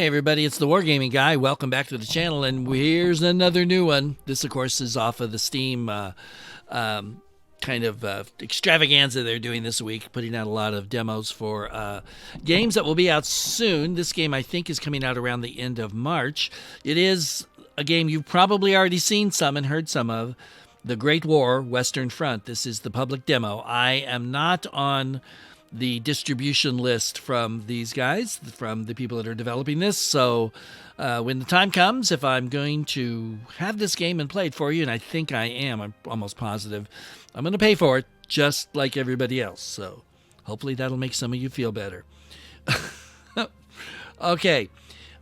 Hey everybody, it's the Wargaming Guy. Welcome back to the channel, and here's another new one. This, of course, is off of the Steam kind of extravaganza they're doing this week, putting out a lot of demos for games that will be out soon. This game, I think, is coming out around the end of March. It is a game you've probably already seen some and heard some of, The Great War: Western Front. This is the public demo. I am not on the distribution list from these guys, from the people that are developing this. So when the time comes, if I'm going to have this game and play it for you, and I think I am, I'm almost positive, I'm going to pay for it just like everybody else. So hopefully that'll make some of you feel better. Okay.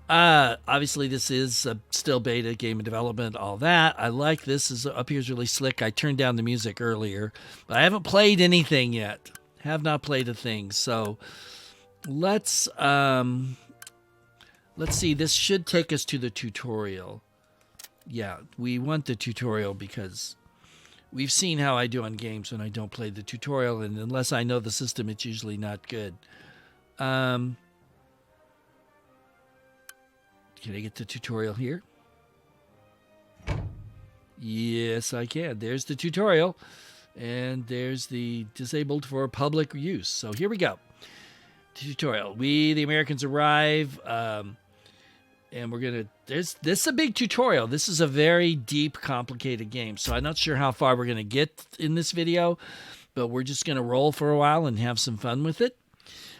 Obviously, this is still beta, game of development, all that. I like this. Is up here's really slick. I turned down the music earlier, but I haven't played anything yet. Have not played a thing. So let's see. This should take us to the tutorial. Yeah, we want the tutorial because we've seen how I do on games when I don't play the tutorial, and unless I know the system, it's usually not good. Can I get the tutorial here? Yes, I can. There's the tutorial. And there's the disabled for public use. So here we go. Tutorial. We, the Americans, arrive. And we're going to... This is a big tutorial. This is a very deep, complicated game. So I'm not sure how far we're going to get in this video. But we're just going to roll for a while and have some fun with it.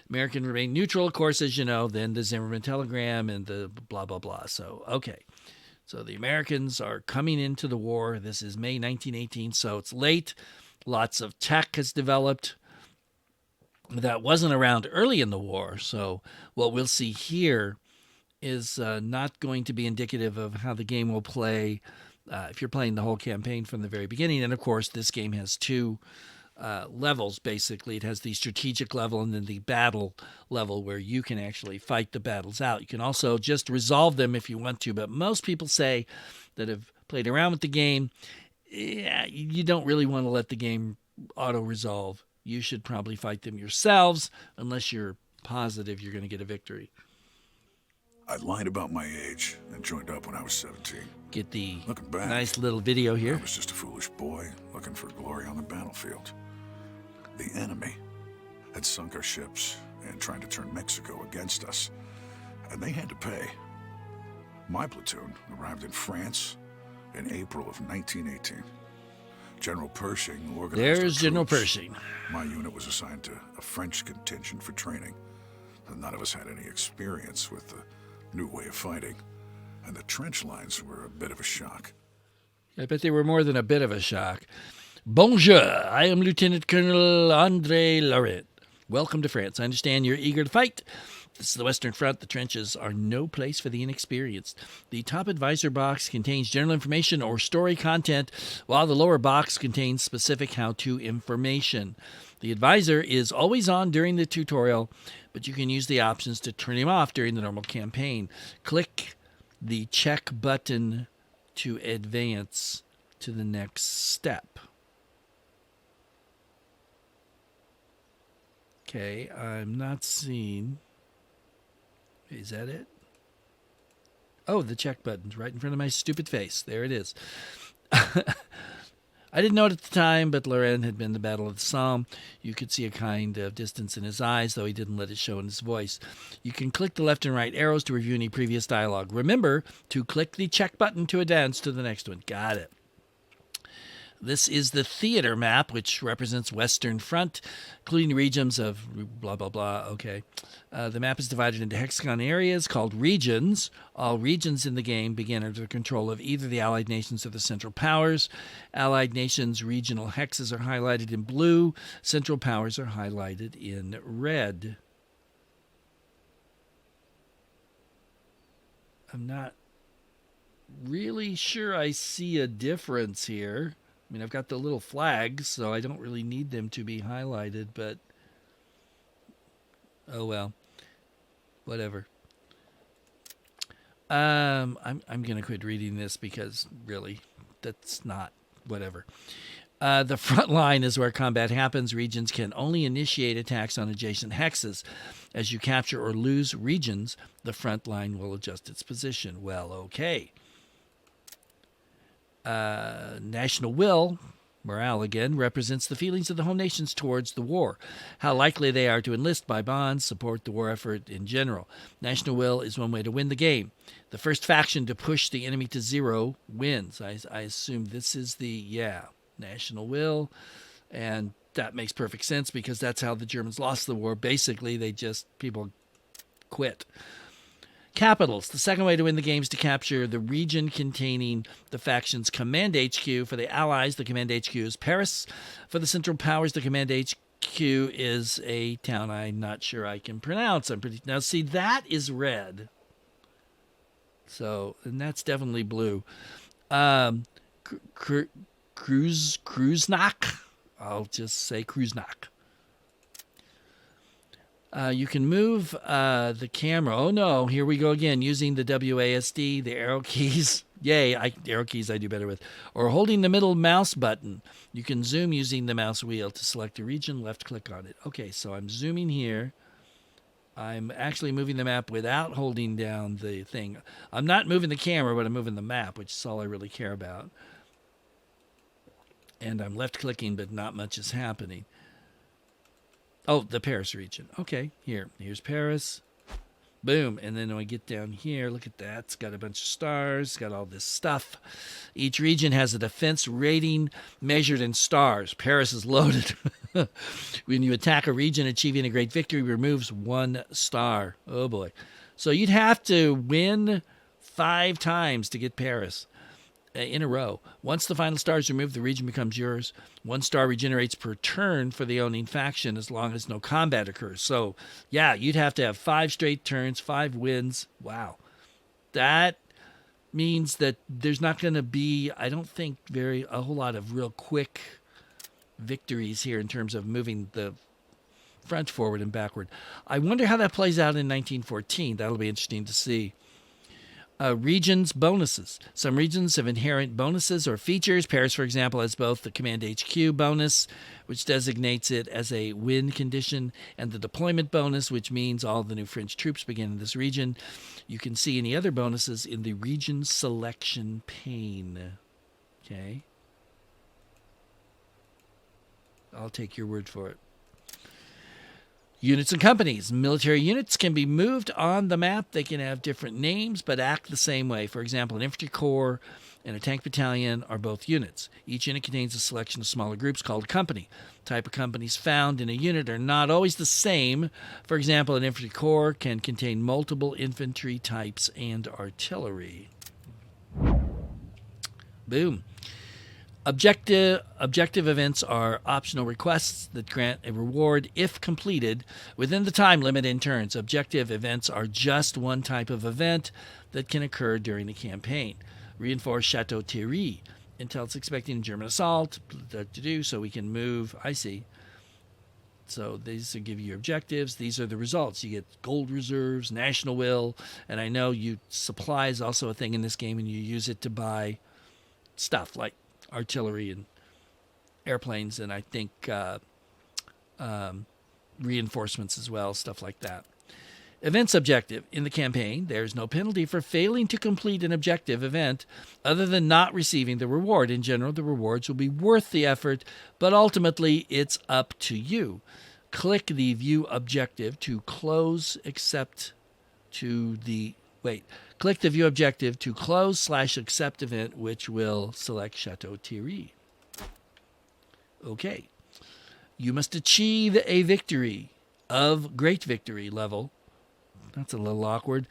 American remain neutral, of course, as you know. Then the Zimmerman telegram and the blah, blah, blah. So, okay. So the Americans are coming into the war. This is May 1918, so it's late. Lots of tech has developed that wasn't around early in the war. So what we'll see here is not going to be indicative of how the game will play if you're playing the whole campaign from the very beginning. And, of course, this game has two levels, basically. It has the strategic level and then the battle level where you can actually fight the battles out. You can also just resolve them if you want to, but most people say that have played around with the game, yeah, you don't really want to let the game auto-resolve. You should probably fight them yourselves unless you're positive you're going to get a victory. I lied about my age and joined up when I was 17. Get the Looking back, nice little video here. I was just a foolish boy looking for glory on the battlefield. The enemy had sunk our ships and trying to turn Mexico against us, and they had to pay. My platoon arrived in France in April of 1918. General Pershing organized There's our General troops. Pershing. My unit was assigned to a French contingent for training. None of us had any experience with the new way of fighting, and the trench lines were a bit of a shock. I bet they were more than a bit of a shock. Bonjour, I am Lieutenant Colonel André Laurent. Welcome to France. I understand you're eager to fight. This is the Western Front. The trenches are no place for the inexperienced. The top advisor box contains general information or story content, while the lower box contains specific how-to information. The advisor is always on during the tutorial, but you can use the options to turn him off during the normal campaign. Click the check button to advance to the next step. Okay, I'm not seeing... Is that it? Oh, the check button's right in front of my stupid face. There it is. I didn't know it at the time, but Laurent had been in the Battle of the Somme. You could see a kind of distance in his eyes, though he didn't let it show in his voice. You can click the left and right arrows to review any previous dialogue. Remember to click the check button to advance to the next one. Got it. This is the theater map, which represents Western Front, including the regions of blah, blah, blah. Okay. The map is divided into hexagon areas called regions. All regions in the game begin under the control of either the Allied nations or the Central Powers. Allied nations' regional hexes are highlighted in blue. Central Powers are highlighted in red. I'm not really sure I see a difference here. I mean, I've got the little flags, so I don't really need them to be highlighted, but oh well. Whatever. I'm going to quit reading this because really that's not whatever. The front line is where combat happens. Regions can only initiate attacks on adjacent hexes. As you capture or lose regions, the front line will adjust its position. Well, okay. National will, morale again, represents the feelings of the home nations towards the war, how likely they are to enlist, buy bonds, support the war effort in general. National will is one way to win the game. The first faction to push the enemy to 0 wins. I assume this is national will, and that makes perfect sense because that's how the Germans lost the war. Basically, people quit. Capitals. The second way to win the game is to capture the region containing the faction's command HQ. For the Allies, the command HQ is Paris. For the Central Powers, the command HQ is a town I'm not sure I can pronounce. Now, see, that is red. So, and that's definitely blue. Kreuznach. I'll just say Kreuznach. You can move the camera. Oh no, here we go again, using the WASD, the arrow keys. Yay, arrow keys I do better with. Or holding the middle mouse button. You can zoom using the mouse wheel to select a region, left click on it. Okay, so I'm zooming here. I'm actually moving the map without holding down the thing. I'm not moving the camera, but I'm moving the map, which is all I really care about. And I'm left clicking, but not much is happening. Oh, the Paris region. Okay, here's Paris. Boom. And then when I get down here, look at that. It's got a bunch of stars. It's got all this stuff. Each region has a defense rating measured in stars. Paris is loaded. When you attack a region, achieving a great victory removes 1 star. Oh, boy. So you'd have to win 5 times to get Paris in a row. Once the final star is removed, the region becomes yours. 1 star regenerates per turn for the owning faction as long as no combat occurs. So, yeah, you'd have to have 5 straight turns, 5 wins. Wow. That means that there's not going to be, I don't think, a whole lot of real quick victories here in terms of moving the front forward and backward. I wonder how that plays out in 1914. That'll be interesting to see. Regions bonuses. Some regions have inherent bonuses or features. Paris, for example, has both the Command HQ bonus, which designates it as a win condition, and the deployment bonus, which means all the new French troops begin in this region. You can see any other bonuses in the region selection pane. Okay. I'll take your word for it. Units and companies. Military units can be moved on the map. They can have different names, but act the same way. For example, an infantry corps and a tank battalion are both units. Each unit contains a selection of smaller groups called company. Type of companies found in a unit are not always the same. For example, an infantry corps can contain multiple infantry types and artillery. Boom. Objective events are optional requests that grant a reward if completed within the time limit in turns. Objective events are just one type of event that can occur during the campaign. Reinforce Chateau Thierry until it's expecting a German assault. So we can move. I see. So these will give you your objectives. These are the results. You get gold reserves, national will, and I know supply is also a thing in this game, and you use it to buy stuff like artillery and airplanes, and I think reinforcements as well, stuff like that. Events objective. In the campaign, there's no penalty for failing to complete an objective event other than not receiving the reward. In general, the rewards will be worth the effort, but ultimately it's up to you. Click the View Objective to close Click the View Objective to close/accept event, which will select Chateau Thierry. Okay. You must achieve a victory of Great Victory level. That's a little awkward.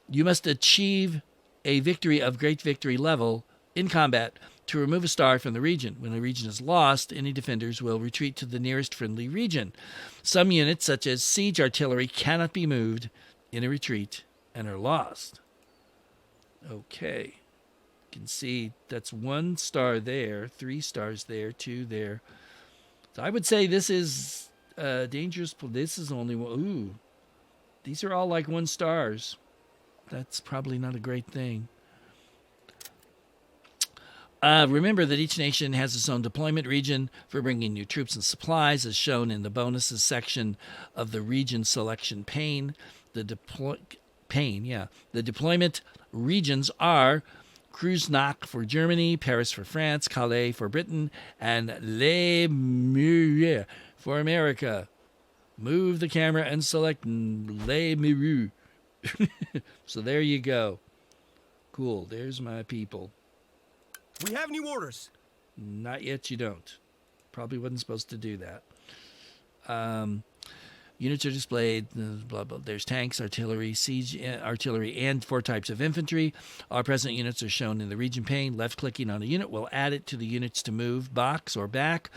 You must achieve a victory of Great Victory level in combat to remove a star from the region. When a region is lost, any defenders will retreat to the nearest friendly region. Some units, such as siege artillery, cannot be moved in a retreat and are lost. Okay. You can see that's 1 star there, 3 stars there, 2 there. So I would say this is dangerous. This is only one. Ooh. These are all like 1 stars. That's probably not a great thing. Remember that each nation has its own deployment region for bringing new troops and supplies, as shown in the bonuses section of the region selection pane. The deployment regions are Kreuznach for Germany, Paris for France, Calais for Britain, and Les Muriers for America. Move the camera and select Les Muriers. So there you go. Cool. There's my people. We have new orders. Not yet, you don't. Probably wasn't supposed to do that. Units are displayed, blah, blah. There's tanks, artillery, siege artillery, and 4 types of infantry. All present units are shown in the region pane. Left-clicking on a unit will add it to the units to move box or back.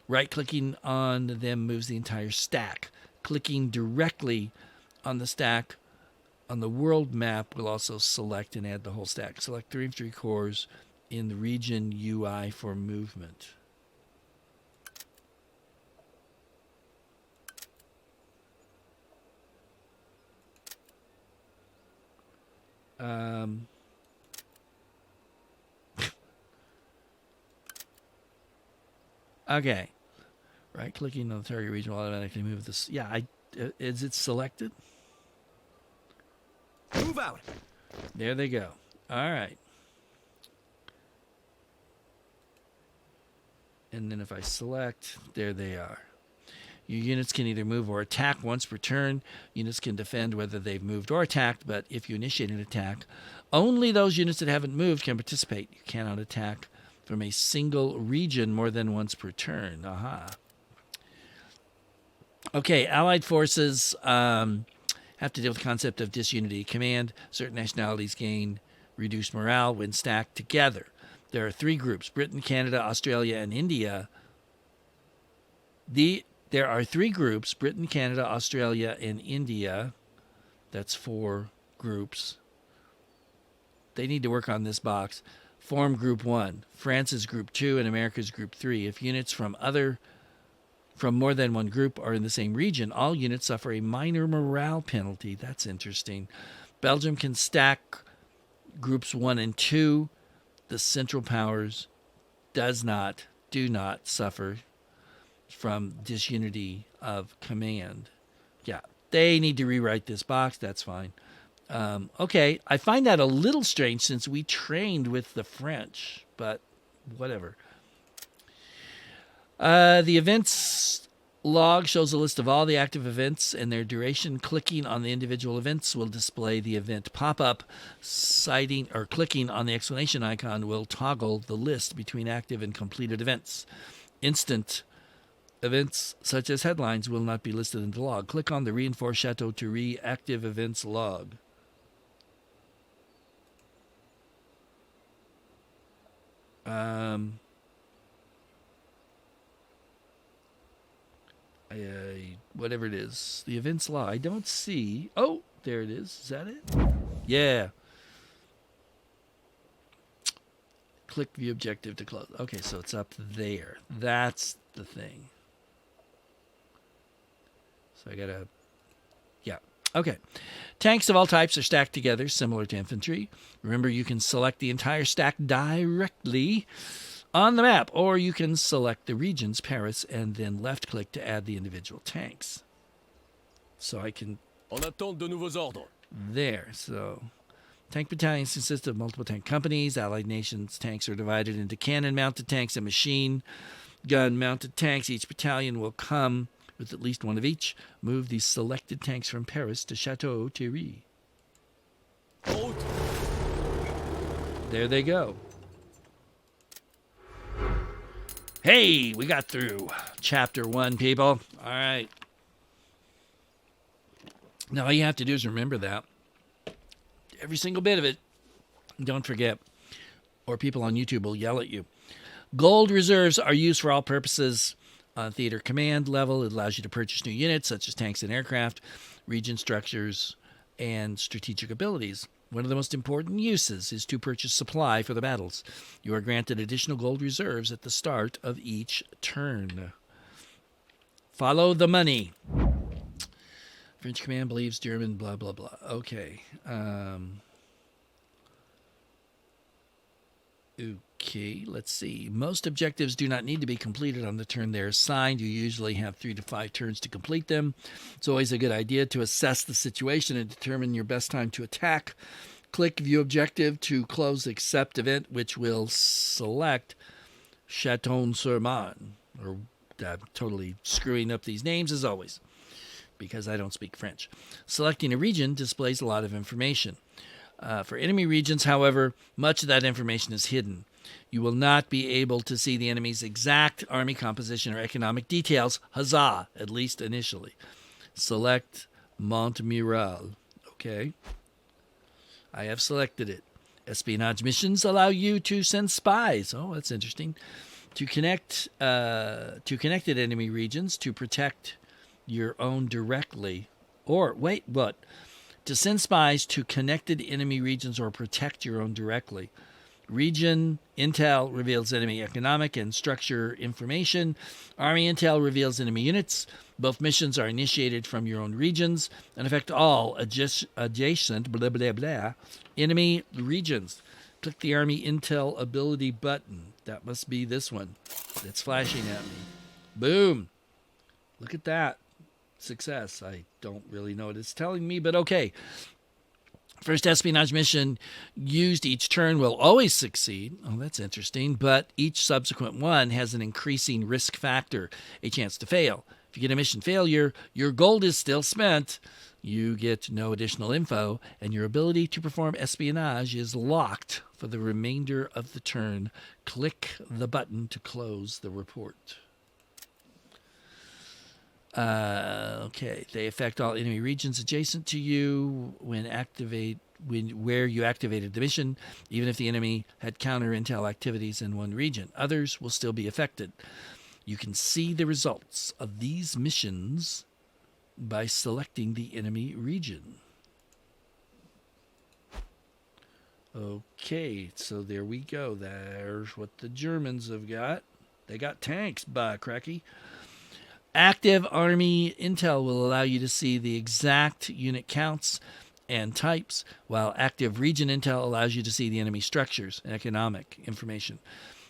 Right-clicking on them moves the entire stack. Clicking directly on the stack on the world map will also select and add the whole stack. Select 3 infantry corps in the region UI for movement. Okay. Right clicking on the target region will automatically move this. Yeah, is it selected? Move out. There they go. All right. And then if I select, there they are. Your units can either move or attack once per turn. Units can defend whether they've moved or attacked, but if you initiate an attack, only those units that haven't moved can participate. You cannot attack from a single region more than once per turn. Aha. Okay, Allied forces have to deal with the concept of disunity. Command, certain nationalities gain reduced morale when stacked together. There are 3 groups, Britain, Canada, Australia, and India. There are 3 groups, Britain, Canada, Australia, and India. That's 4 groups. They need to work on this box. Form Group 1. France is Group 2, and America is Group 3. If units from more than one group are in the same region, all units suffer a minor morale penalty. That's interesting. Belgium can stack Groups 1 and 2. The Central Powers do not suffer from disunity of command. Yeah, they need to rewrite this box. That's fine. Okay, I find that a little strange since we trained with the French, but whatever. The events log shows a list of all the active events and their duration. Clicking on the individual events will display the event pop-up. Citing or clicking on the explanation icon will toggle the list between active and completed events. Instant events such as headlines will not be listed in the log. Click on the Reinforce Chateau Thierry active events log. Whatever it is, the events log. I don't see. Oh, there it is. Is that it? Yeah. Click the objective to close. Okay, so it's up there. That's the thing. So I gotta. Yeah. Okay. Tanks of all types are stacked together, similar to infantry. Remember, you can select the entire stack directly on the map, or you can select the regions, Paris, and then left-click to add the individual tanks. So I can... En attente de nouveaux ordres. There, so... Tank battalions consist of multiple tank companies. Allied nations' tanks are divided into cannon-mounted tanks and machine gun-mounted tanks. Each battalion will come with at least one of each. Move these selected tanks from Paris to Chateau Thierry. There they go. Hey, we got through chapter 1, people. All right. Now, all you have to do is remember that. Every single bit of it. Don't forget, or people on YouTube will yell at you. Gold reserves are used for all purposes. On theater command level, it allows you to purchase new units, such as tanks and aircraft, region structures, and strategic abilities. One of the most important uses is to purchase supply for the battles. You are granted additional gold reserves at the start of each turn. Follow the money. French command believes German, blah, blah, blah. Okay. Okay. Okay, let's see. Most objectives do not need to be completed on the turn they're assigned. You usually have 3 to 5 turns to complete them. It's always a good idea to assess the situation and determine your best time to attack. Click View Objective to close Accept Event, which will select Chateau-sur-Marne. Or I'm totally screwing up these names as always, because I don't speak French. Selecting a region displays a lot of information. For enemy regions, however, much of that information is hidden. You will not be able to see the enemy's exact army composition or economic details, huzzah, at least initially. Select Montmiral. Okay. I have selected it. Espionage missions allow you to send spies. Oh, that's interesting. To connected enemy regions to protect your own directly. Or, wait, what? To send spies to connected enemy regions or protect your own directly. Region intel reveals enemy economic and structure information. Army intel reveals enemy units. Both missions are initiated from your own regions and affect all adjacent blah, blah, blah, enemy regions. Click the Army Intel ability button. That must be this one that's flashing at me. Boom. Look at that. Success. I don't really know what it's telling me, but okay. First espionage mission used each turn will always succeed. Oh, that's interesting. But each subsequent one has an increasing risk factor, a chance to fail. If you get a mission failure, your gold is still spent. You get no additional info, and your ability to perform espionage is locked for the remainder of the turn. Click the button to close the report. Okay, they affect all enemy regions adjacent to you where you activated the mission, even if the enemy had counter intel activities in one region. Others will still be affected. You can see the results of these missions by selecting the enemy region. Okay, so there we go. There's what the Germans have got. They got tanks, by cracky. Active Army Intel will allow you to see the exact unit counts and types, while Active Region Intel allows you to see the enemy structures and economic information.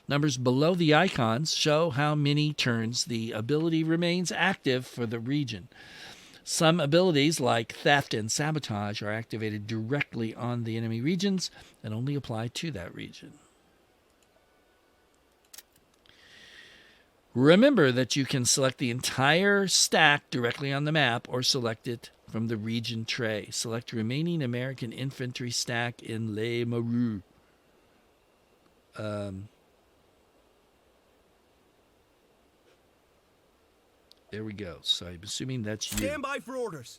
Numbers below the icons show how many turns the ability remains active for the region. Some abilities, like Theft and Sabotage, are activated directly on the enemy regions and only apply to that region. Remember that you can select the entire stack directly on the map or select it from the region tray. Select remaining American infantry stack in Les Marais. There we go. So I'm assuming that's you. Stand by for orders.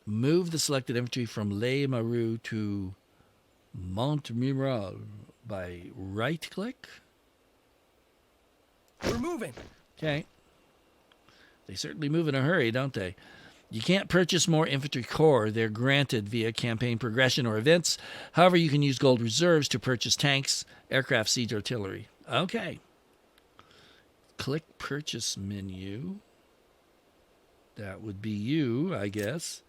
Move the selected infantry from Les Marais to Montmiral by right-click. We're moving. Okay. They certainly move in a hurry, don't they? You can't purchase more infantry corps. They're granted via campaign progression or events. However, you can use gold reserves to purchase tanks, aircraft, siege artillery. Okay. Click purchase menu. That would be you, I guess.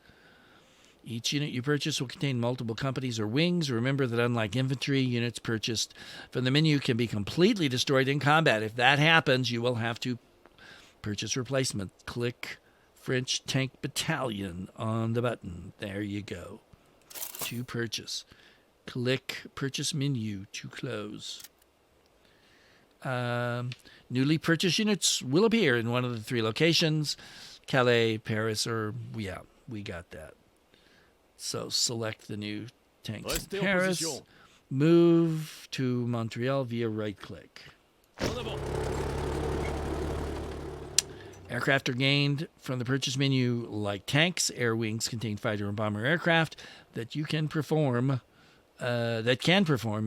Each unit you purchase will contain multiple companies or wings. Remember that unlike infantry, units purchased from the menu can be completely destroyed in combat. If that happens, you will have to purchase replacement. Click French Tank Battalion on the button. There you go. To purchase. Click Purchase Menu to close. Newly purchased units will appear in one of the 3 locations. Calais, Paris, or... yeah, we got that. So select the new tanks in Paris. Move to Montreal via right-click. Aircraft are gained from the purchase menu like tanks. Air wings contain fighter and bomber aircraft that can perform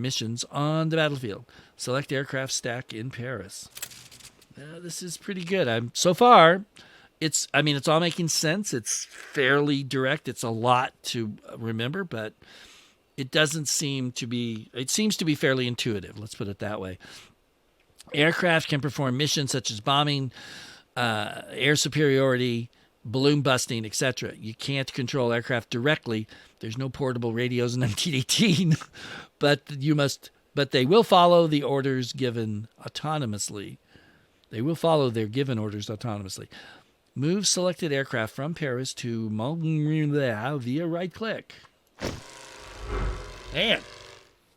missions on the battlefield. Select aircraft stack in Paris. This is pretty good. So far, it's all making sense. It's fairly direct. It's a lot to remember, but it seems to be fairly intuitive. Let's put it that way. Aircraft can perform missions such as bombing, air superiority, balloon busting, etc. You can't control aircraft directly. There's no portable radios in 1918, but you must but they will follow the orders given autonomously. They will follow their given orders autonomously. Move selected aircraft from Paris to Montreal via right click. And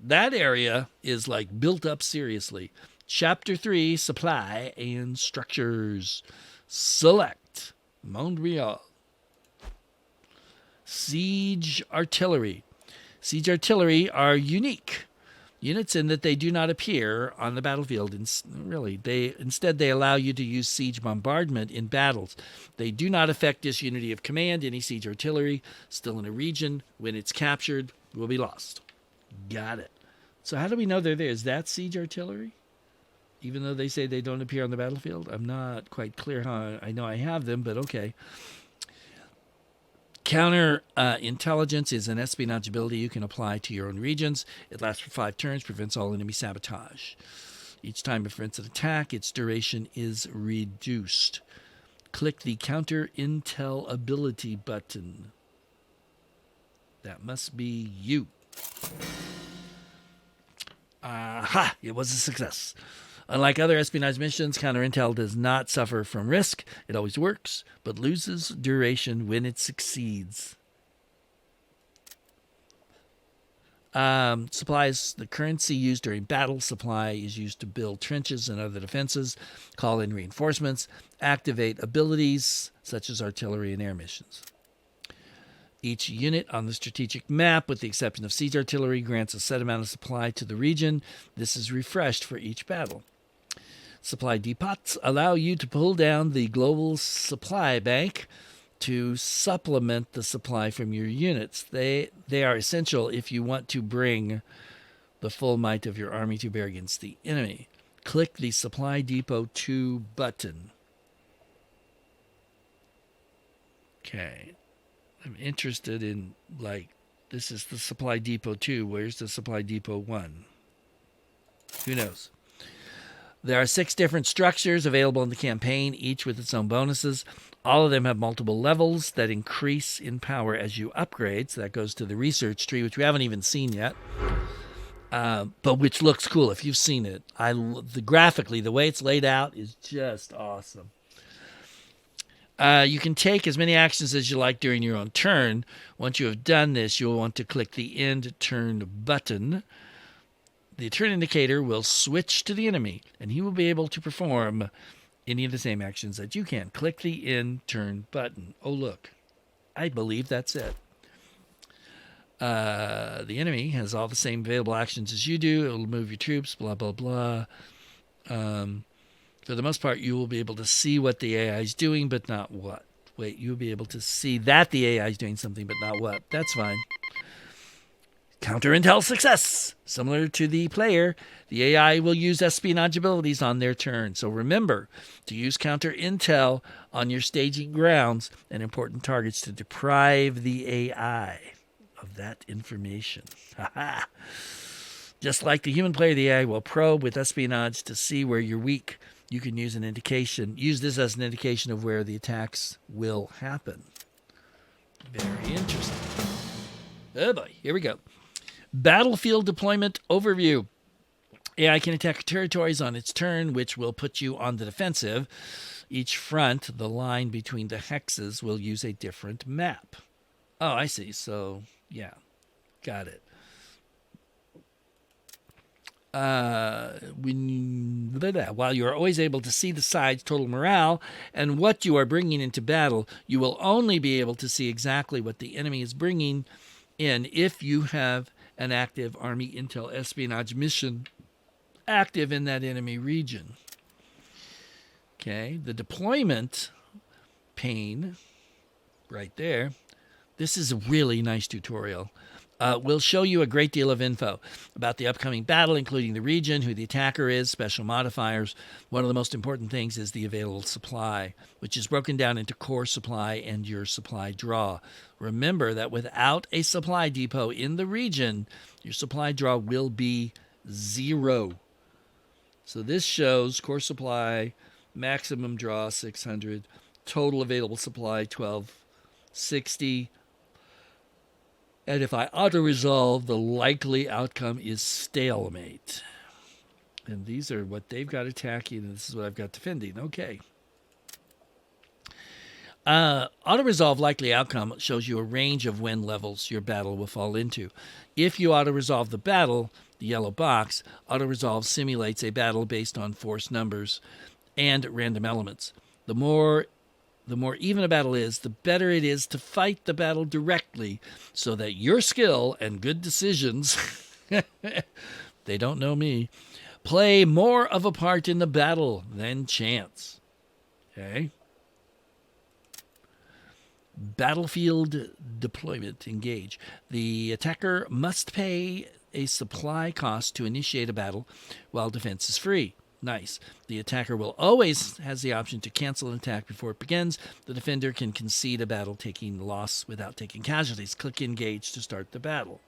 that area is like built up seriously. Chapter 3, Supply and Structures. Select Montreal. Siege Artillery. Siege Artillery are unique units in that they do not appear on the battlefield. Instead, they allow you to use siege bombardment in battles. They do not affect disunity of command. Any siege artillery still in a region, when it's captured, will be lost. Got it. So how do we know they're there? Is that siege artillery? Even though they say they don't appear on the battlefield? I'm not quite clear how I know I have them, but okay. Counter intelligence is an espionage ability you can apply to your own regions. It lasts for 5 turns, prevents all enemy sabotage. Each time it prevents an attack, its duration is reduced. Click the Counter Intel Ability button. That must be you. Aha! It was a success. Unlike other espionage missions, Counter Intel does not suffer from risk. It always works, but loses duration when it succeeds. Supply is the currency used during battle. Supply is used to build trenches and other defenses, call in reinforcements, activate abilities such as artillery and air missions. Each unit on the strategic map, with the exception of siege artillery, grants a set amount of supply to the region. This is refreshed for each battle. Supply depots allow you to pull down the global supply bank to supplement the supply from your units. They are essential if you want to bring the full might of your army to bear against the enemy. Click the Supply Depot 2 button. Okay. I'm interested in, this is the Supply Depot 2. Where's the Supply Depot 1? Who knows? There are 6 different structures available in the campaign, each with its own bonuses. All of them have multiple levels that increase in power as you upgrade. So that goes to the research tree, which we haven't even seen yet, but which looks cool if you've seen it. Graphically, the way it's laid out is just awesome. You can take as many actions as you like during your own turn. Once you have done this, you'll want to click the End Turn button. The turn indicator will switch to the enemy, and he will be able to perform any of the same actions that you can. Click the End Turn button. Oh, look. I believe that's it. The enemy has all the same available actions as you do. It will move your troops, blah, blah, blah. For the most part, you will be able to see what the AI is doing, but not what. Wait, you'll be able to see that the AI is doing something, but not what. That's fine. Counter Intel success. Similar to the player, the AI will use espionage abilities on their turn. So remember to use Counter Intel on your staging grounds and important targets to deprive the AI of that information. Just like the human player, the AI will probe with espionage to see where you're weak. You can use this as an indication of where the attacks will happen. Very interesting. Oh boy, here we go. Battlefield deployment overview. AI can attack territories on its turn, which will put you on the defensive. Each front, the line between the hexes, will use a different map. Oh, I see. So, yeah, got it. While you are always able to see the side's total morale and what you are bringing into battle, you will only be able to see exactly what the enemy is bringing in if you have an active Army Intel espionage mission active in that enemy region. Okay, the deployment pane right there. This is a really nice tutorial. Will show you a great deal of info about the upcoming battle, including the region, who the attacker is, special modifiers. One of the most important things is the available supply, which is broken down into core supply and your supply draw. Remember that without a supply depot in the region, your supply draw will be 0. So this shows core supply, maximum draw 600, total available supply 1260. And if I auto-resolve, the likely outcome is stalemate. And these are what they've got attacking, and this is what I've got defending. Okay. Auto-resolve likely outcome shows you a range of when levels your battle will fall into. If you auto-resolve the battle, the yellow box, auto-resolve simulates a battle based on force numbers and random elements. The more even a battle is, the better it is to fight the battle directly so that your skill and good decisions, they don't know me, play more of a part in the battle than chance. Okay? Battlefield deployment. Engage. The attacker must pay a supply cost to initiate a battle while defense is free. Nice. The attacker will always has the option to cancel an attack before it begins. The defender can concede a battle taking loss without taking casualties. Click engage to start the battle.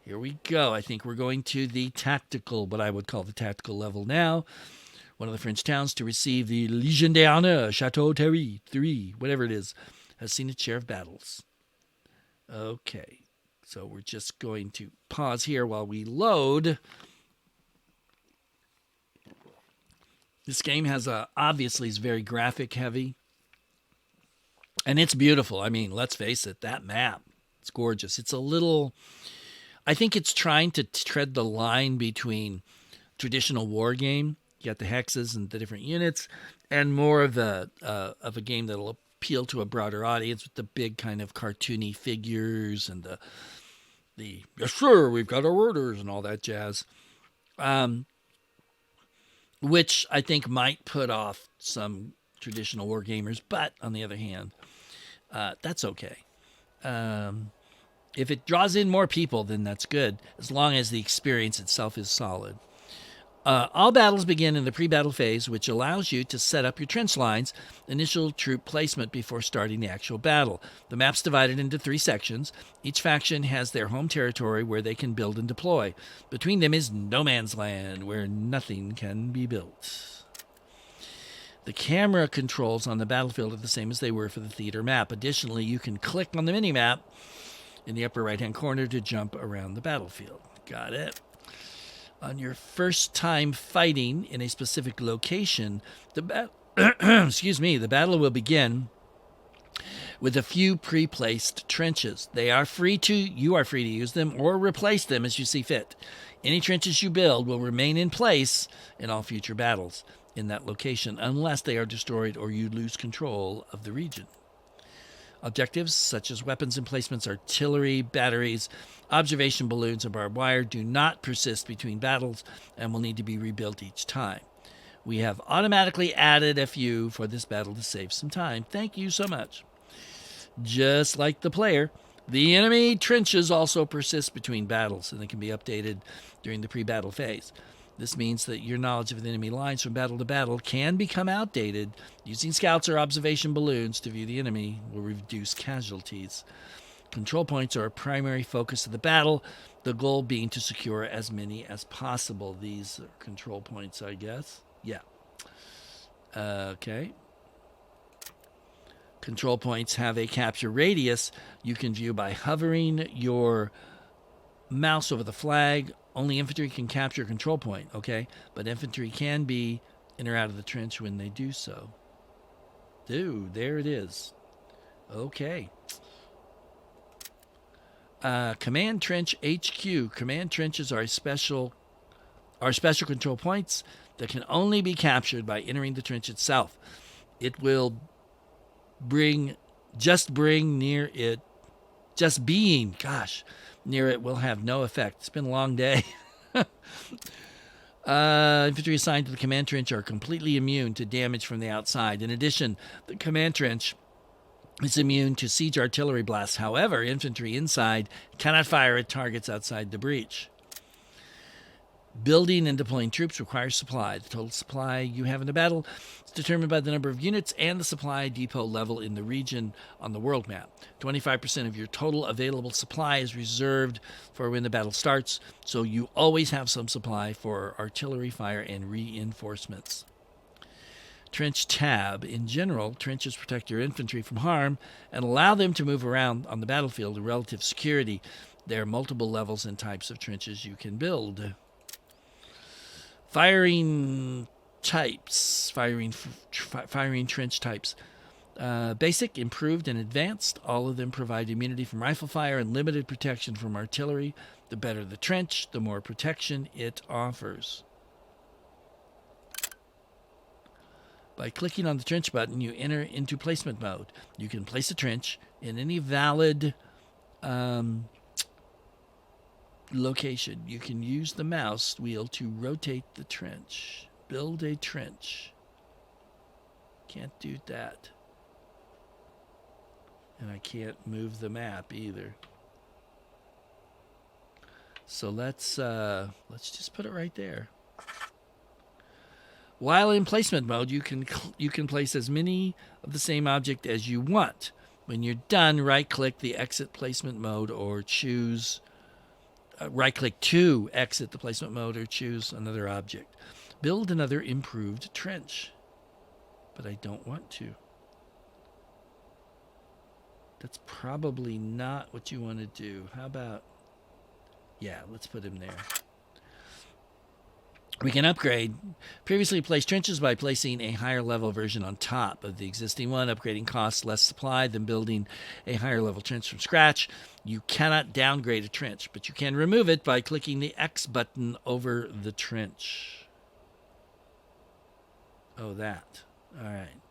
Here we go. I think we're going to the tactical, what I would call the tactical level now. One of the French towns to receive the Légion d'Honneur, Chateau Thierry 3, whatever it is, has seen its share of battles. Okay. So we're just going to pause here while we load. This game has obviously is very graphic heavy. And it's beautiful. I mean, let's face it, that map, it's gorgeous. It's a little, I think it's trying to tread the line between traditional war game, you got the hexes and the different units, and more of a game that'll appeal to a broader audience with the big kind of cartoony figures and the yes sir, we've got our orders and all that jazz. Which I think might put off some traditional war gamers, but on the other hand, that's okay. If it draws in more people, then that's good, as long as the experience itself is solid. All battles begin in the pre-battle phase, which allows you to set up your trench lines, initial troop placement before starting the actual battle. The map's divided into 3 sections. Each faction has their home territory where they can build and deploy. Between them is no man's land, where nothing can be built. The camera controls on the battlefield are the same as they were for the theater map. Additionally, you can click on the mini-map in the upper right-hand corner to jump around the battlefield. Got it. On your first time fighting in a specific location, the battle will begin with a few pre-placed trenches. You are free to use them or replace them as you see fit. Any trenches you build will remain in place in all future battles in that location unless they are destroyed or you lose control of the region. Objectives such as weapons emplacements, artillery, batteries, observation balloons, and barbed wire do not persist between battles and will need to be rebuilt each time. We have automatically added a few for this battle to save some time. Thank you so much. Just like the player, the enemy trenches also persist between battles, and they can be updated during the pre-battle phase. This means that your knowledge of the enemy lines from battle to battle can become outdated. Using scouts or observation balloons to view the enemy will reduce casualties. Control points are a primary focus of the battle, the goal being to secure as many as possible. These are control points, I guess. Yeah. Okay. Control points have a capture radius you can view by hovering your mouse over the flag. Only infantry can capture a control point, okay? But infantry can be in or out of the trench when they do so. Dude, there it is. Okay. Command Trench HQ. Command trenches are special control points that can only be captured by entering the trench itself. It will being near it will have no effect. It's been a long day. Infantry assigned to the command trench are completely immune to damage from the outside. In addition, the command trench is immune to siege artillery blasts. However, infantry inside cannot fire at targets outside the breach. Building and deploying troops requires supply. The total supply you have in a battle is determined by the number of units and the supply depot level in the region on the world map. 25% of your total available supply is reserved for when the battle starts, so you always have some supply for artillery fire and reinforcements. Trench tab. In general, trenches protect your infantry from harm and allow them to move around on the battlefield in relative security. There are multiple levels and types of trenches you can build. Firing types. Firing trench types. Basic, improved, and advanced. All of them provide immunity from rifle fire and limited protection from artillery. The better the trench, the more protection it offers. By clicking on the trench button, you enter into placement mode. You can place a trench in any valid location. You can use the mouse wheel to rotate the trench. Build a trench. Can't do that. And I can't move the map either. So let's just put it right there. While in placement mode, you can place as many of the same object as you want. When you're done, right-click the exit placement mode or choose right-click to exit the placement mode or choose another object. Build another improved trench. But I don't want to. That's probably not what you want to do. How about... Yeah, let's put him there. We can upgrade previously placed trenches by placing a higher level version on top of the existing one. Upgrading costs less supply than building a higher level trench from scratch. You cannot downgrade a trench, but you can remove it by clicking the X button over the trench. Oh, that. All right.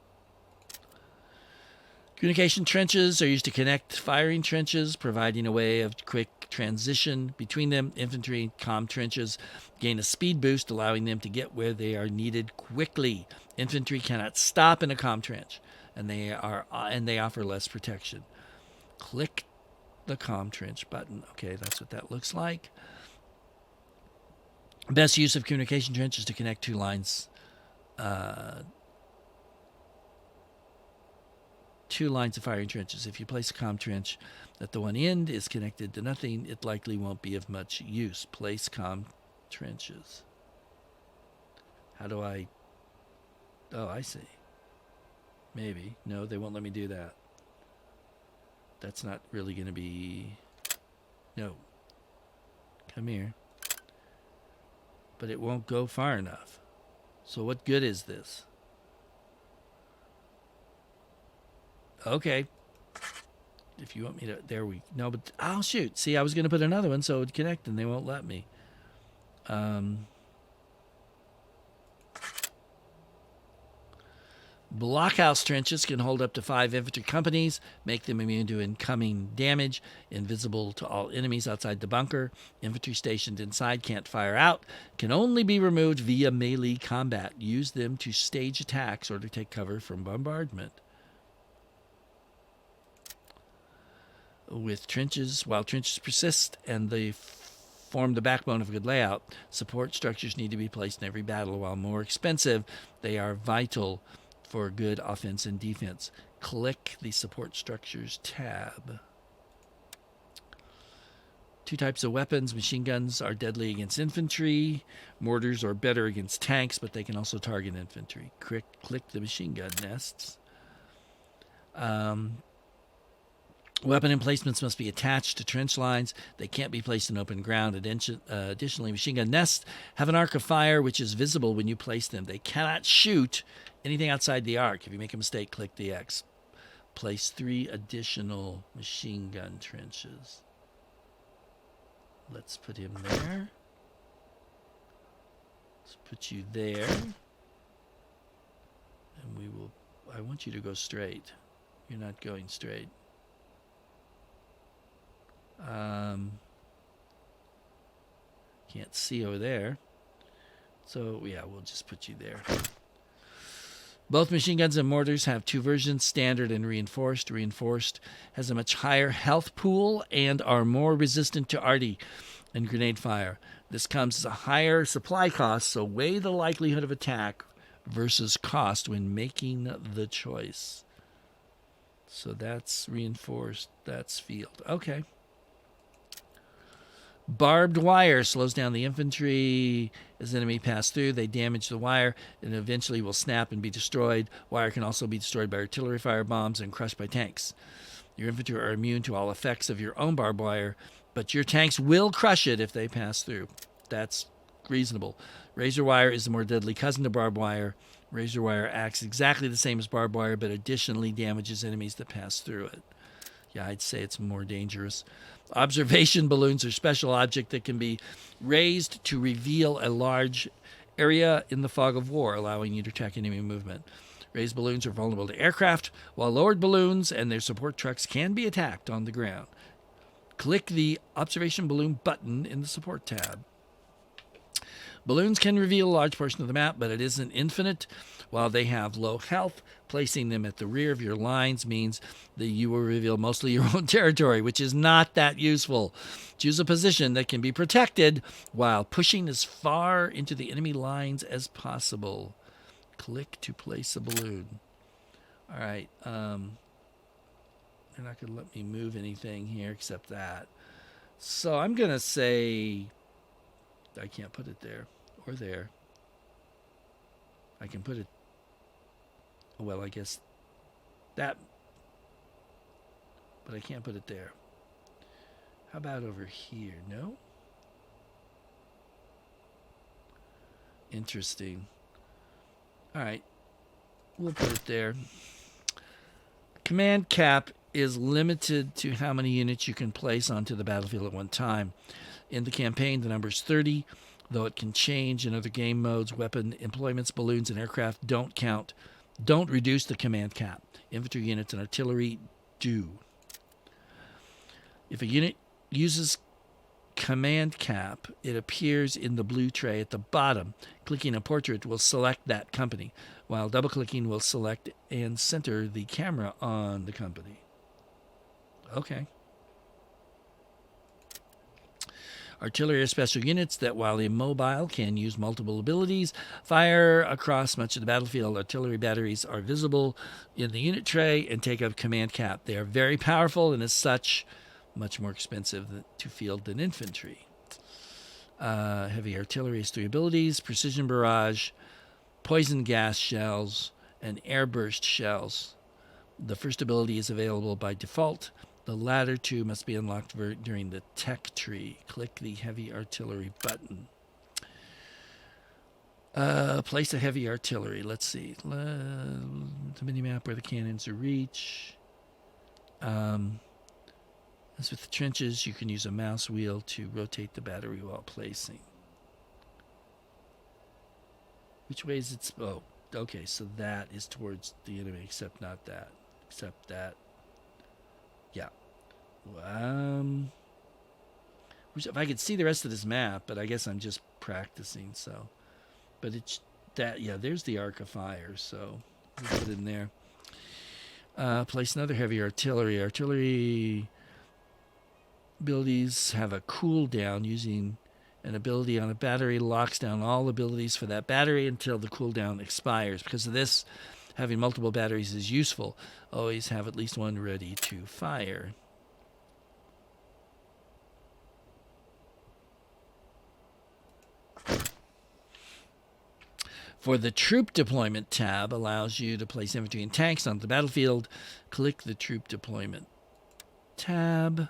Communication trenches are used to connect firing trenches, providing a way of quick transition between them. Infantry comm trenches gain a speed boost, allowing them to get where they are needed quickly. Infantry cannot stop in a comm trench, and they offer less protection. Click the comm trench button. Okay, that's what that looks like. Best use of communication trench is to connect two lines. Two lines of firing trenches. If you place a comm trench at the one end is connected to nothing, it likely won't be of much use. Place comm trenches. How do I... Oh, I see. Maybe. No, they won't let me do that. That's not really going to be... No. Come here. But it won't go far enough. So what good is this? Okay. If you want me to... There we... No, but... Oh, shoot. See, I was going to put another one so it would connect, and they won't let me. Blockhouse trenches can hold up to 5 infantry companies, make them immune to incoming damage, invisible to all enemies outside the bunker. Infantry stationed inside can't fire out, can only be removed via melee combat. Use them to stage attacks or to take cover from bombardment. With trenches, while trenches persist and they form the backbone of a good layout, support structures need to be placed in every battle. While more expensive, they are vital for good offense and defense. Click the support structures tab. 2 types of weapons. Machine guns are deadly against infantry. Mortars are better against tanks, but they can also target infantry. Click the machine gun nests. Weapon emplacements must be attached to trench lines. They can't be placed in open ground. Additionally, machine gun nests have an arc of fire which is visible when you place them. They cannot shoot anything outside the arc. If you make a mistake, click the X. Place 3 additional machine gun trenches. Let's put him there. Let's put you there. And we will... I want you to go straight. You're not going straight. Can't see over there. So, yeah, we'll just put you there. Both machine guns and mortars have 2 versions, standard and reinforced. Reinforced has a much higher health pool and are more resistant to arty and grenade fire. This comes as a higher supply cost, so weigh the likelihood of attack versus cost when making the choice. So that's reinforced, that's field. Okay. Barbed wire slows down the infantry as enemy pass through. They damage the wire and eventually will snap and be destroyed. Wire can also be destroyed by artillery fire bombs and crushed by tanks. Your infantry are immune to all effects of your own barbed wire, but your tanks will crush it if they pass through. That's reasonable. Razor wire is the more deadly cousin to barbed wire. Razor wire acts exactly the same as barbed wire, but additionally damages enemies that pass through it. Yeah, I'd say it's more dangerous. Observation balloons are special objects that can be raised to reveal a large area in the fog of war, allowing you to track enemy movement. Raised balloons are vulnerable to aircraft, while lowered balloons and their support trucks can be attacked on the ground. Click the observation balloon button in the support tab. Balloons can reveal a large portion of the map, but it isn't infinite. While they have low health, placing them at the rear of your lines means that you will reveal mostly your own territory, which is not that useful. Choose a position that can be protected while pushing as far into the enemy lines as possible. Click to place a balloon. All right. They're not going to let me move anything here except that. So I'm going to say I can't put it there or there. I can put it, well, I guess that, but I can't put it there. How about over here? No? Interesting. All right. We'll put it there. Command cap is limited to how many units you can place onto the battlefield at one time. In the campaign, the number is 30, though it can change in other game modes. Weapon employments, balloons, and aircraft don't count. Don't reduce the command cap. Infantry units and artillery do. If a unit uses command cap, it appears in the blue tray at the bottom. Clicking a portrait will select that company, while double-clicking will select and center the camera on the company. Okay. Artillery are special units that, while immobile, can use multiple abilities. Fire across much of the battlefield. Artillery batteries are visible in the unit tray and take up command cap. They are very powerful and, as such, much more expensive to field than infantry. Heavy artillery has 3 abilities: precision barrage, poison gas shells, and airburst shells. The first ability is available by default. The latter 2 must be unlocked during the tech tree. Click the heavy artillery button. Place a heavy artillery. Let's see. The mini-map where the cannons are reach. As with the trenches, you can use a mouse wheel to rotate the battery while placing. Which way is it? Oh, okay, so that is towards the enemy, except not that. Except that. Yeah. Which, if I could see the rest of this map, but I guess I'm just practicing, so. But it's that, yeah, there's the arc of fire, so we'll put it in there. Place another heavy artillery. Artillery abilities have a cooldown. Using an ability on a battery locks down all abilities for that battery until the cooldown expires. Because of this, having multiple batteries is useful. Always have at least one ready to fire. For the troop deployment tab, allows you to place infantry and tanks on the battlefield. Click the troop deployment tab.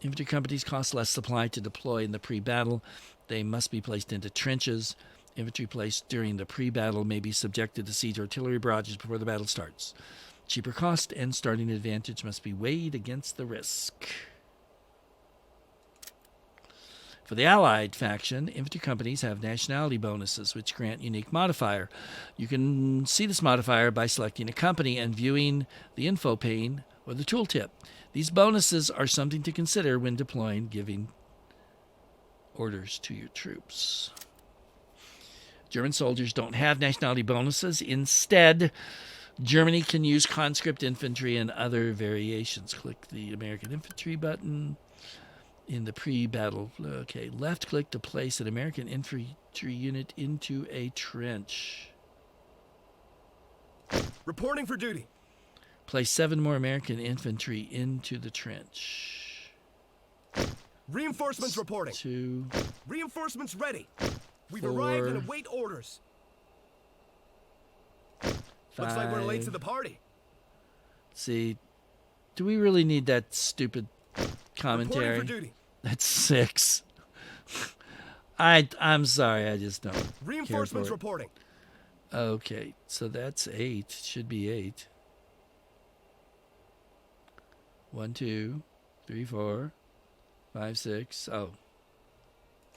Infantry companies cost less supply to deploy in the pre-battle. They must be placed into trenches. Infantry placed during the pre-battle may be subjected to siege artillery barrages before the battle starts. Cheaper cost and starting advantage must be weighed against the risk. For the Allied faction, infantry companies have nationality bonuses, which grant unique modifier. You can see this modifier by selecting a company and viewing the info pane or the tooltip. These bonuses are something to consider when deploying, giving orders to your troops. German soldiers don't have nationality bonuses. Instead, Germany can use conscript infantry and other variations. Click the American infantry button. In the pre-battle, okay, left click to place an American infantry unit into a trench. Reporting for duty. Place 7 more American infantry into the trench. Reinforcements reporting. 2, Reinforcements ready. We've 4, arrived and await orders. 5. Looks like we're late to the party. See, do we really need that stupid Reporting commentary? for duty. That's 6. I'm sorry, I just don't. Reinforcements care for reporting. it. Okay, so that's 8. Should be 8. 1, 2, 3, 4, 5, 6. Oh.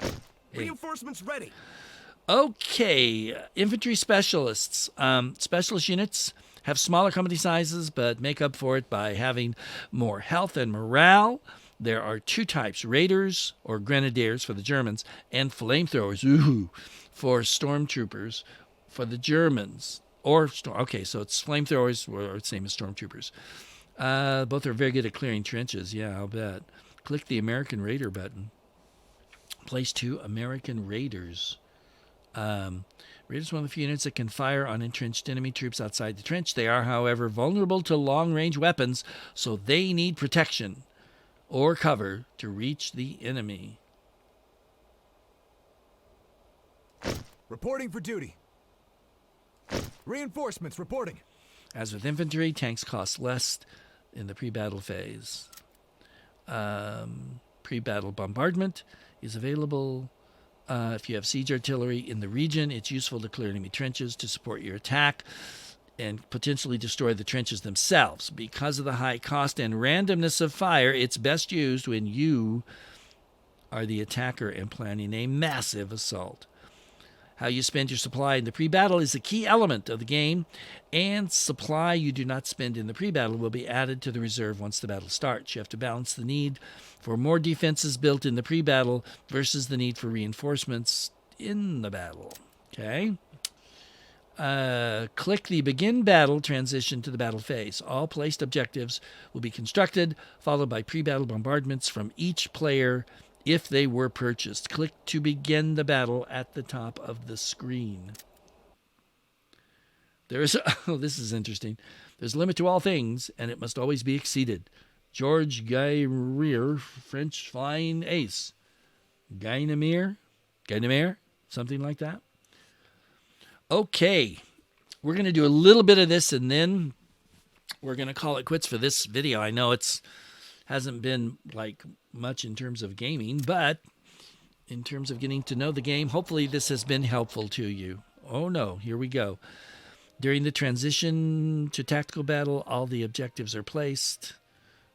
8. Reinforcements ready. Okay, infantry specialists. Specialist units have smaller company sizes, but make up for it by having more health and morale. There are 2 types, raiders or grenadiers for the Germans, and flamethrowers, for stormtroopers for the Germans. Okay, so it's flamethrowers or the same as stormtroopers. Both are very good at clearing trenches. Yeah, I'll bet. Click the American Raider button. Place 2 American Raiders. Raiders are one of the few units that can fire on entrenched enemy troops outside the trench. They are, however, vulnerable to long-range weapons, so they need protection or cover to reach the enemy. Reporting for duty. Reinforcements reporting. As with infantry, tanks cost less in the pre-battle phase. Pre-battle bombardment is available. If you have siege artillery in the region, it's useful to clear enemy trenches to support your attack and potentially destroy the trenches themselves. Because of the high cost and randomness of fire, it's best used when you are the attacker and planning a massive assault. How you spend your supply in the pre-battle is a key element of the game, and supply you do not spend in the pre-battle will be added to the reserve once the battle starts. You have to balance the need for more defenses built in the pre-battle versus the need for reinforcements in the battle. Okay? Click the Begin Battle transition to the battle phase. All placed objectives will be constructed, followed by pre-battle bombardments from each player if they were purchased. Click to begin the battle at the top of the screen. This is interesting. There's a limit to all things, and it must always be exceeded. George Guynemer, French flying ace. Guynemer, something like that. Okay, we're going to do a little bit of this, and then we're going to call it quits for this video. I know it's hasn't been like much in terms of gaming, but in terms of getting to know the game, hopefully this has been helpful to you. Oh no, here we go. During the transition to tactical battle, all the objectives are placed.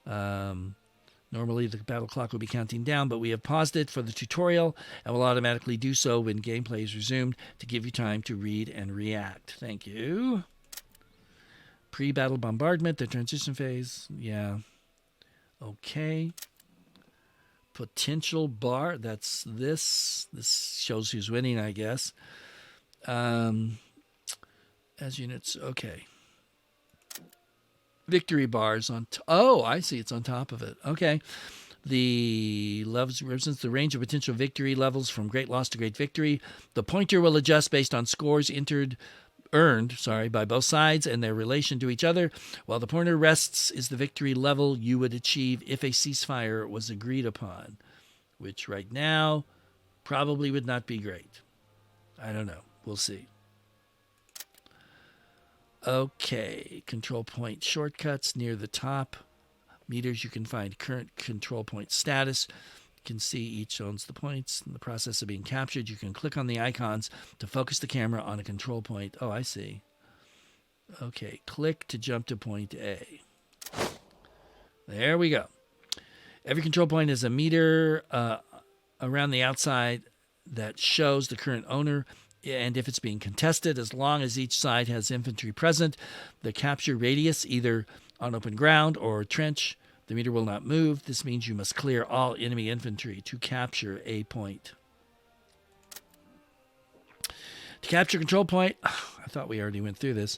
Normally the battle clock will be counting down, but we have paused it for the tutorial and will automatically do so when gameplay is resumed to give you time to read and react. Thank you. Pre-battle bombardment, the transition phase. Yeah. Okay. Potential bar. That's this. This shows who's winning, I guess. As units. Okay. Victory bars on. Oh, I see. It's on top of it. Okay. The levels represents the range of potential victory levels from great loss to great victory. The pointer will adjust based on scores earned by both sides and their relation to each other, while the pointer rests is the victory level you would achieve if a ceasefire was agreed upon, which right now probably would not be great. I don't know. We'll see. Okay, control point shortcuts near the top. Meters, you can find current control point status. You can see each owns the points. In the process of being captured, you can click on the icons to focus the camera on a control point. Oh, I see. Okay, click to jump to point A. There we go. Every control point is a meter around the outside that shows the current owner, and if it's being contested, as long as each side has infantry present, the capture radius, either on open ground or trench, the meter will not move. This means you must clear all enemy infantry to capture a point. To capture control point, I thought we already went through this.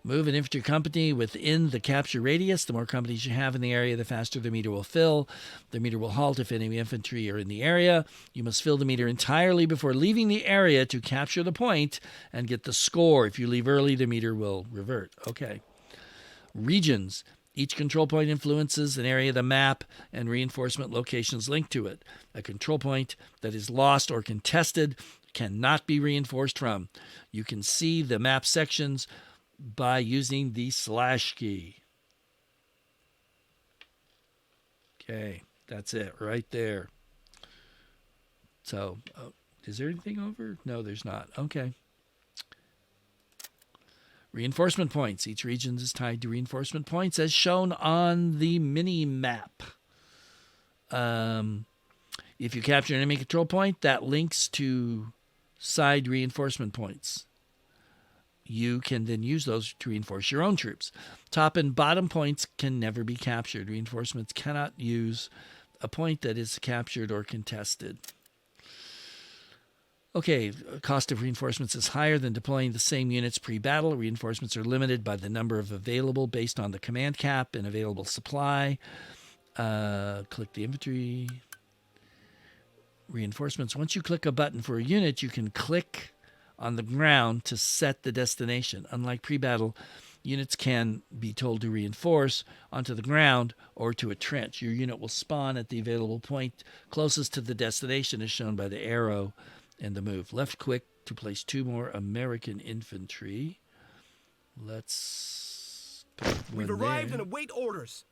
Move an infantry company within the capture radius. The more companies you have in the area, the faster the meter will fill. The meter will halt if enemy infantry are in the area. You must fill the meter entirely before leaving the area to capture the point and get the score. If you leave early, the meter will revert. Okay. Regions. Each control point influences an area of the map and reinforcement locations linked to it. A control point that is lost or contested cannot be reinforced from. You can see the map sections by using the / key. Okay, that's it right there. So, is there anything over? No, there's not. Okay. Reinforcement points. Each region is tied to reinforcement points as shown on the mini map. If you capture an enemy control point, that links to side reinforcement points. You can then use those to reinforce your own troops. Top and bottom points can never be captured. Reinforcements cannot use a point that is captured or contested. Okay, cost of reinforcements is higher than deploying the same units pre-battle. Reinforcements are limited by the number of available based on the command cap and available supply. Click the infantry. Reinforcements. Once you click a button for a unit, you can click on the ground to set the destination. Unlike pre-battle, units can be told to reinforce onto the ground or to a trench. Your unit will spawn at the available point closest to the destination as shown by the arrow and the move. Left click to place 2 more American infantry. Let's put We've one arrived there. and await orders.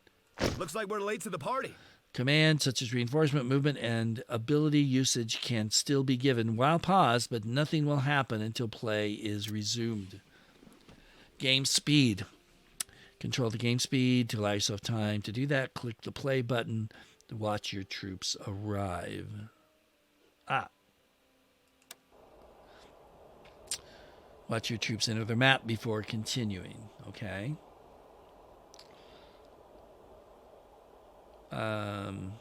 Looks like we're late to the party. Commands such as reinforcement, movement, and ability usage can still be given while paused, but nothing will happen until play is resumed. Game speed. Control the game speed to allow yourself time to do that. Click the play button to watch your troops arrive. Watch your troops enter the map before continuing. Okay. I'm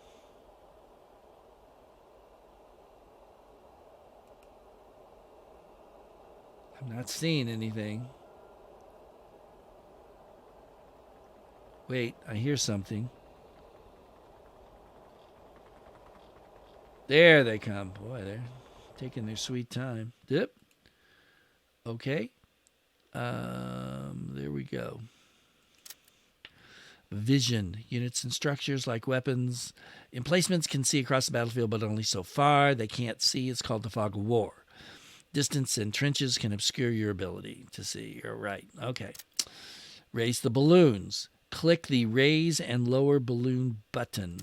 not seeing anything. Wait, I hear something. There they come. Boy, they're taking their sweet time. Dip. Okay. There we go. Vision. Units and structures like weapons. Emplacements can see across the battlefield, but only so far. They can't see. It's called the fog of war. Distance and trenches can obscure your ability to see. You're right. Okay. Raise the balloons. Click the raise and lower balloon button.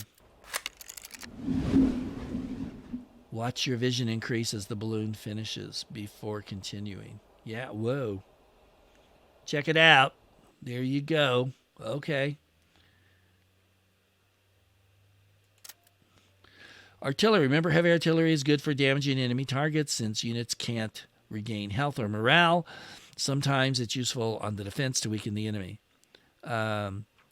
Watch your vision increase as the balloon finishes before continuing. Yeah, whoa. Check it out. There you go. Okay. Artillery. Remember, heavy artillery is good for damaging enemy targets since units can't regain health or morale. Sometimes it's useful on the defense to weaken the enemy.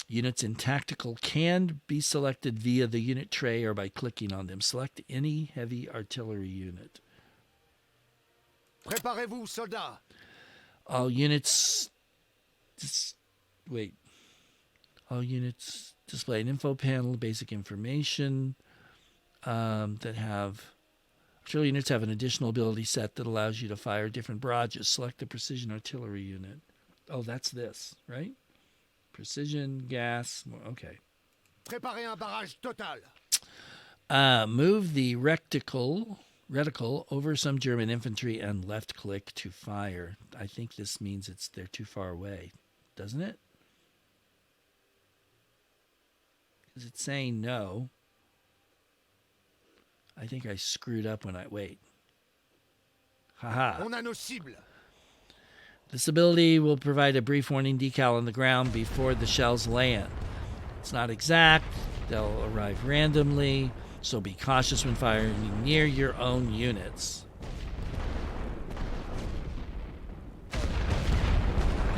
Units in tactical can be selected via the unit tray or by clicking on them. Select any heavy artillery unit. Préparez-vous, soldats. All units... All units display an info panel, basic information that have... Artillery units have an additional ability set that allows you to fire different barrages. Select the precision artillery unit. Oh, that's this, right? Precision, gas. Okay. Préparez un barrage total. Move the reticle over some German infantry and left click to fire. I think this means they're too far away, doesn't it? Is it saying no? I think I screwed up when I... Wait. Haha. On a nos cibles. This ability will provide a brief warning decal on the ground before the shells land. It's not exact. They'll arrive randomly, so be cautious when firing near your own units.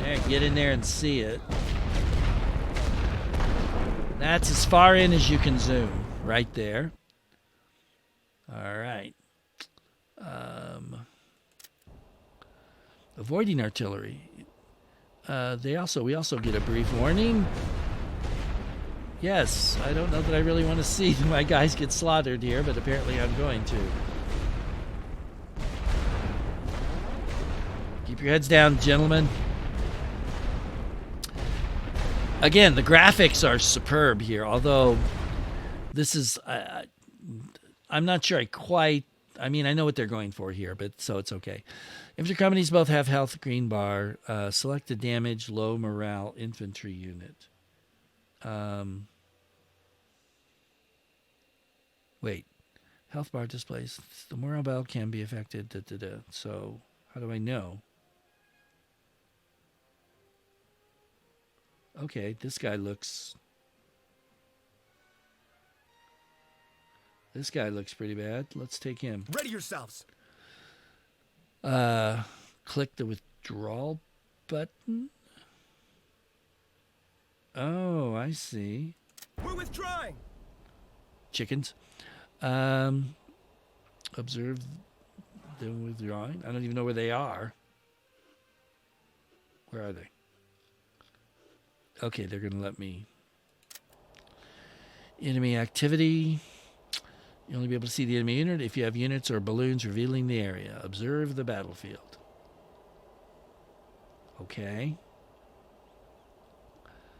There, get in there and see it. That's as far in as you can zoom, right there. All right. Avoiding artillery. We also get a brief warning. Yes, I don't know that I really want to see my guys get slaughtered here, but apparently I'm going to. Keep your heads down, gentlemen. Again, the graphics are superb here, although this is, I'm not sure I mean, I know what they're going for here, but so it's okay. Infantry companies both have health green bar. Select a damage, low morale infantry unit. Wait. Health bar displays. The morale bar can be affected. So, how do I know? Okay, this guy looks pretty bad. Let's take him. Ready yourselves. Click the withdrawal button. Oh, I see. We're withdrawing. Chickens. Observe them withdrawing. I don't even know where they are. Where are they? Okay, they're going to let me. Enemy activity. You'll only be able to see the enemy unit if you have units or balloons revealing the area. Observe the battlefield. Okay.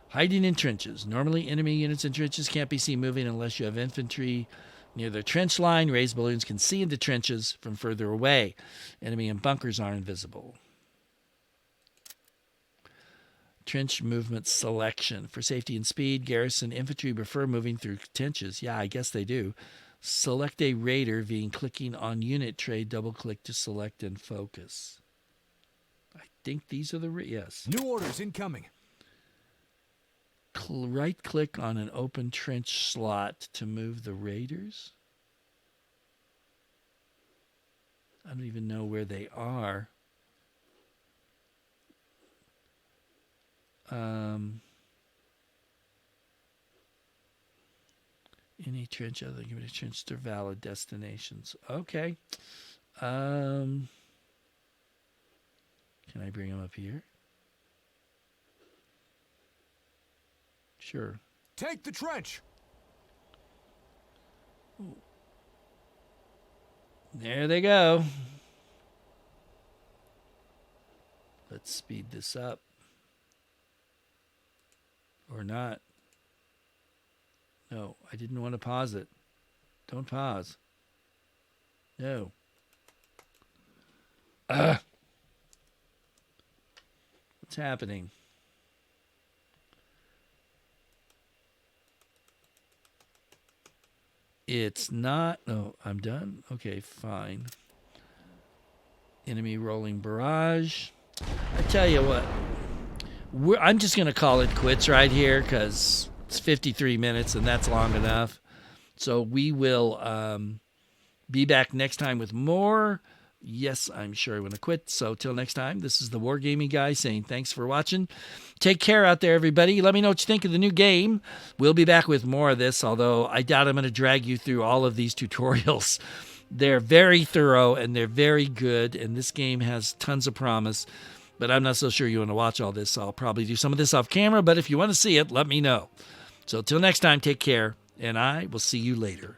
Hiding in trenches. Normally, enemy units in trenches can't be seen moving unless you have infantry near the trench line. Raised balloons can see into trenches from further away. Enemy in bunkers are invisible. Trench movement selection. For safety and speed, garrison infantry prefer moving through trenches. Yeah, I guess they do. Select a raider via clicking on unit tray. Double click to select and focus. I think these are the... yes. New orders incoming. Right click on an open trench slot to move the raiders. I don't even know where they are. Any trench other than give it a trench to valid destinations. Okay. Can I bring them up here? Sure. Take the trench. There they go. Let's speed this up. Or not. No, I didn't want to pause it. Don't pause. No. What's happening? It's not... oh, I'm done? Okay, fine. Enemy rolling barrage. I tell you what. I'm just going to call it quits right here because it's 53 minutes and that's long enough. So we will be back next time with more. Yes, I'm sure I'm going to quit. So till next time, this is the Wargaming Guy saying thanks for watching. Take care out there, everybody. Let me know what you think of the new game. We'll be back with more of this, although I doubt I'm going to drag you through all of these tutorials. They're very thorough and they're very good, and this game has tons of promise. But I'm not so sure you want to watch all this, so I'll probably do some of this off camera. But if you want to see it, let me know. So till next time, take care, and I will see you later.